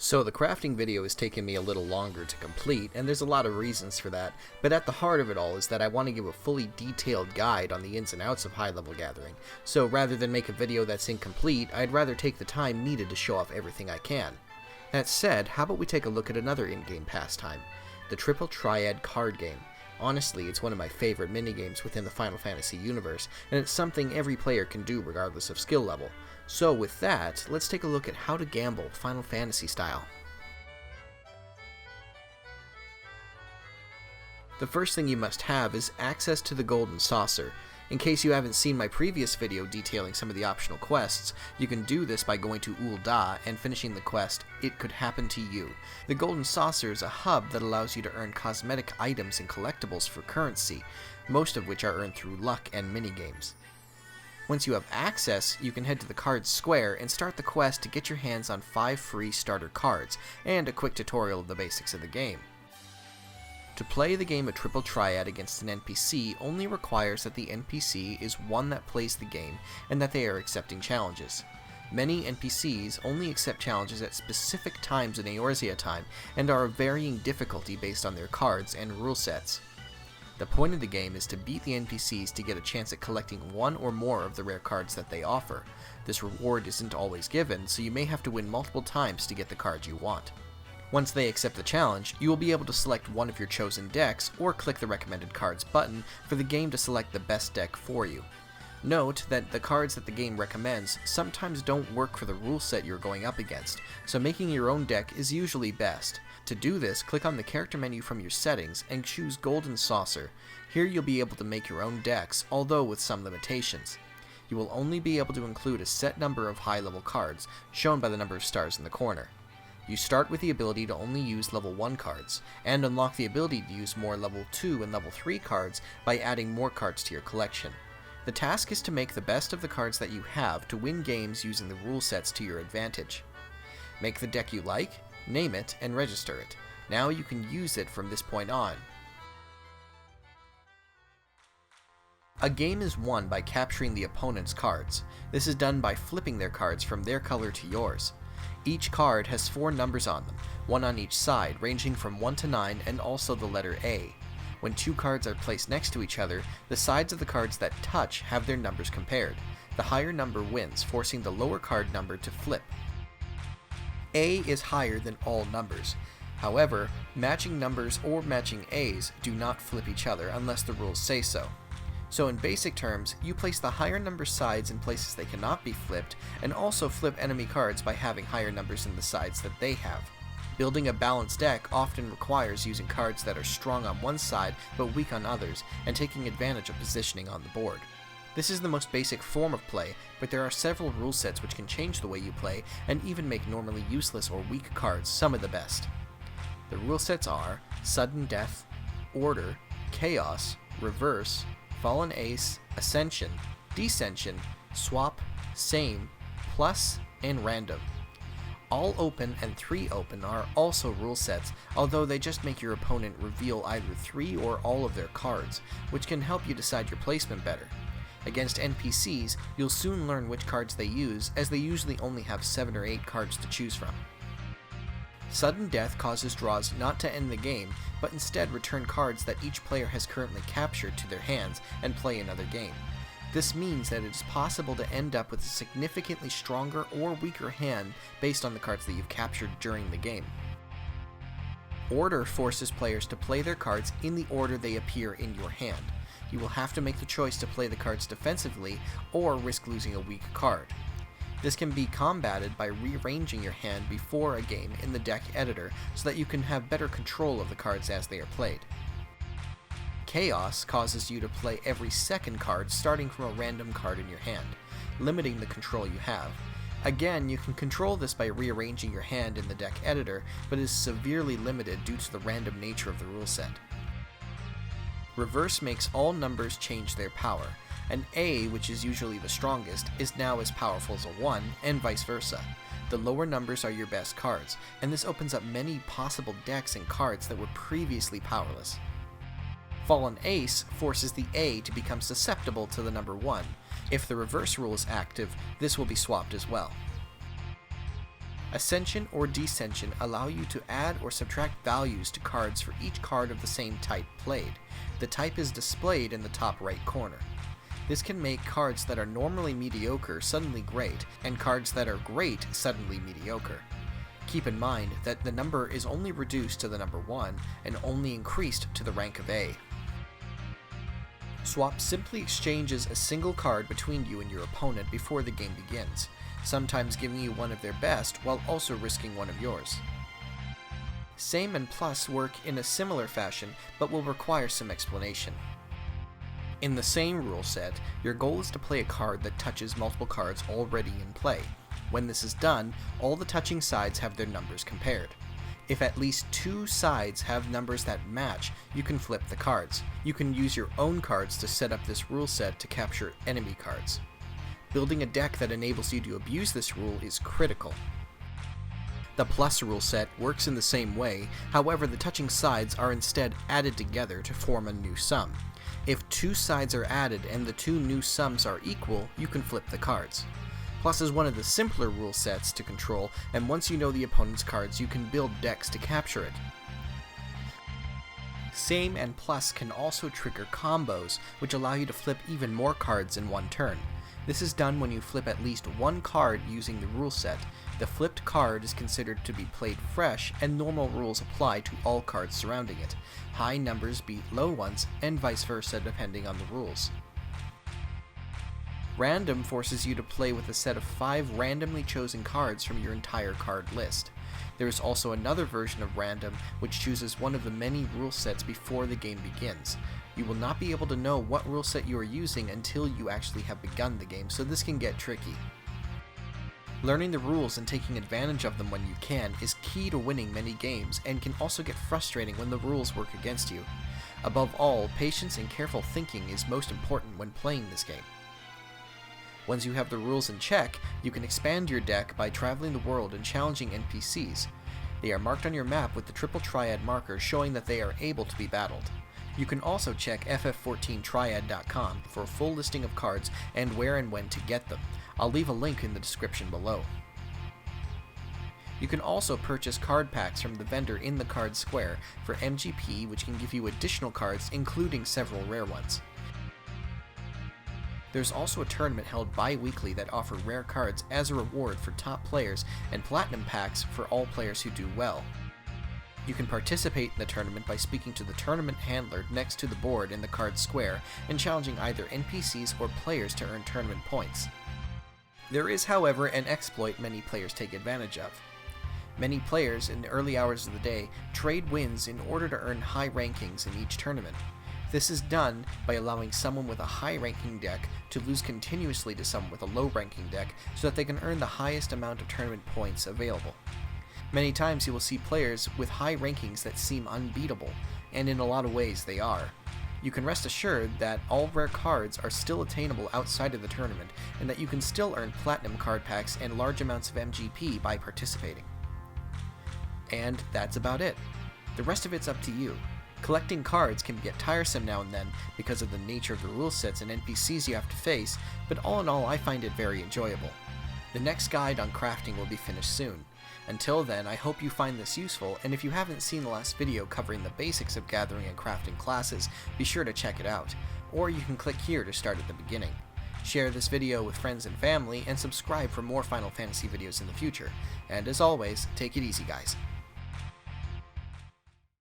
So the crafting video has taken me a little longer to complete, and there's a lot of reasons for that, but at the heart of it all is that I want to give a fully detailed guide on the ins and outs of high-level gathering. So rather than make a video that's incomplete, I'd rather take the time needed to show off everything I can. That said, how about we take a look at another in-game pastime, the Triple Triad card game. Honestly, it's one of my favorite minigames within the Final Fantasy universe, and it's something every player can do regardless of skill level. So with that, let's take a look at how to gamble Final Fantasy style. The first thing you must have is access to the Golden Saucer. In case you haven't seen my previous video detailing some of the optional quests, you can do this by going to Ul'dah and finishing the quest, It Could Happen to You. The Golden Saucer is a hub that allows you to earn cosmetic items and collectibles for currency, most of which are earned through luck and minigames. Once you have access, you can head to the Cards Square and start the quest to get your hands on 5 free starter cards, and a quick tutorial of the basics of the game. To play the game of Triple Triad against an NPC only requires that the NPC is one that plays the game and that they are accepting challenges. Many NPCs only accept challenges at specific times in Eorzea time and are of varying difficulty based on their cards and rule sets. The point of the game is to beat the NPCs to get a chance at collecting one or more of the rare cards that they offer. This reward isn't always given, so you may have to win multiple times to get the cards you want. Once they accept the challenge, you will be able to select one of your chosen decks, or click the Recommended Cards button for the game to select the best deck for you. Note that the cards that the game recommends sometimes don't work for the rule set you're going up against, so making your own deck is usually best. To do this, click on the character menu from your settings and choose Golden Saucer. Here you'll be able to make your own decks, although with some limitations. You will only be able to include a set number of high-level cards, shown by the number of stars in the corner. You start with the ability to only use level 1 cards, and unlock the ability to use more level 2 and level 3 cards by adding more cards to your collection. The task is to make the best of the cards that you have to win games using the rule sets to your advantage. Make the deck you like, name it, and register it. Now you can use it from this point on. A game is won by capturing the opponent's cards. This is done by flipping their cards from their color to yours. Each card has 4 numbers on them, one on each side, ranging from 1 to 9 and also the letter A. When 2 cards are placed next to each other, the sides of the cards that touch have their numbers compared. The higher number wins, forcing the lower card number to flip. A is higher than all numbers. However, matching numbers or matching A's do not flip each other unless the rules say so. So in basic terms, you place the higher number sides in places they cannot be flipped, and also flip enemy cards by having higher numbers in the sides that they have. Building a balanced deck often requires using cards that are strong on one side but weak on others, and taking advantage of positioning on the board. This is the most basic form of play, but there are several rule sets which can change the way you play, and even make normally useless or weak cards some of the best. The rule sets are Sudden Death, Order, Chaos, Reverse, Fallen Ace, Ascension, Descension, Swap, Same, Plus, and Random. All Open and 3 Open are also rule sets, although they just make your opponent reveal either 3 or all of their cards, which can help you decide your placement better. Against NPCs, you'll soon learn which cards they use, as they usually only have 7 or 8 cards to choose from. Sudden Death causes draws not to end the game, but instead return cards that each player has currently captured to their hands and play another game. This means that it is possible to end up with a significantly stronger or weaker hand based on the cards that you've captured during the game. Order forces players to play their cards in the order they appear in your hand. You will have to make the choice to play the cards defensively or risk losing a weak card. This can be combated by rearranging your hand before a game in the deck editor so that you can have better control of the cards as they are played. Chaos causes you to play every second card starting from a random card in your hand, limiting the control you have. Again, you can control this by rearranging your hand in the deck editor, but is severely limited due to the random nature of the rule set. Reverse makes all numbers change their power. An A, which is usually the strongest, is now as powerful as a 1, and vice versa. The lower numbers are your best cards, and this opens up many possible decks and cards that were previously powerless. Fallen Ace forces the A to become susceptible to the number 1. If the reverse rule is active, this will be swapped as well. Ascension or Descension allow you to add or subtract values to cards for each card of the same type played. The type is displayed in the top right corner. This can make cards that are normally mediocre suddenly great, and cards that are great suddenly mediocre. Keep in mind that the number is only reduced to the number 1, and only increased to the rank of A. Swap simply exchanges a single card between you and your opponent before the game begins, sometimes giving you one of their best while also risking one of yours. Same and Plus work in a similar fashion, but will require some explanation. In the same rule set, your goal is to play a card that touches multiple cards already in play. When this is done, all the touching sides have their numbers compared. If at least 2 sides have numbers that match, you can flip the cards. You can use your own cards to set up this rule set to capture enemy cards. Building a deck that enables you to abuse this rule is critical. The Plus rule set works in the same way, however the touching sides are instead added together to form a new sum. If 2 sides are added and the 2 new sums are equal, you can flip the cards. Plus is one of the simpler rule sets to control, and once you know the opponent's cards, you can build decks to capture it. Same and Plus can also trigger combos, which allow you to flip even more cards in one turn. This is done when you flip at least 1 card using the rule set. The flipped card is considered to be played fresh, and normal rules apply to all cards surrounding it. High numbers beat low ones, and vice versa depending on the rules. Random forces you to play with a set of 5 randomly chosen cards from your entire card list. There is also another version of Random which chooses one of the many rule sets before the game begins. You will not be able to know what rule set you are using until you actually have begun the game, so this can get tricky. Learning the rules and taking advantage of them when you can is key to winning many games, and can also get frustrating when the rules work against you. Above all, patience and careful thinking is most important when playing this game. Once you have the rules in check, you can expand your deck by traveling the world and challenging NPCs. They are marked on your map with the Triple Triad marker showing that they are able to be battled. You can also check ff14triad.com for a full listing of cards and where and when to get them. I'll leave a link in the description below. You can also purchase card packs from the vendor in the card square for MGP, which can give you additional cards, including several rare ones. There's also a tournament held bi-weekly that offer rare cards as a reward for top players, and platinum packs for all players who do well. You can participate in the tournament by speaking to the tournament handler next to the board in the card square and challenging either NPCs or players to earn tournament points. There is, however, an exploit many players take advantage of. Many players in the early hours of the day trade wins in order to earn high rankings in each tournament. This is done by allowing someone with a high-ranking deck to lose continuously to someone with a low-ranking deck so that they can earn the highest amount of tournament points available. Many times you will see players with high rankings that seem unbeatable, and in a lot of ways they are. You can rest assured that all rare cards are still attainable outside of the tournament, and that you can still earn platinum card packs and large amounts of MGP by participating. And that's about it. The rest of it's up to you. Collecting cards can get tiresome now and then because of the nature of the rule sets and NPCs you have to face, but all in all I find it very enjoyable. The next guide on crafting will be finished soon. Until then, I hope you find this useful, and if you haven't seen the last video covering the basics of gathering and crafting classes, be sure to check it out, or you can click here to start at the beginning. Share this video with friends and family, and subscribe for more Final Fantasy videos in the future. And as always, take it easy guys.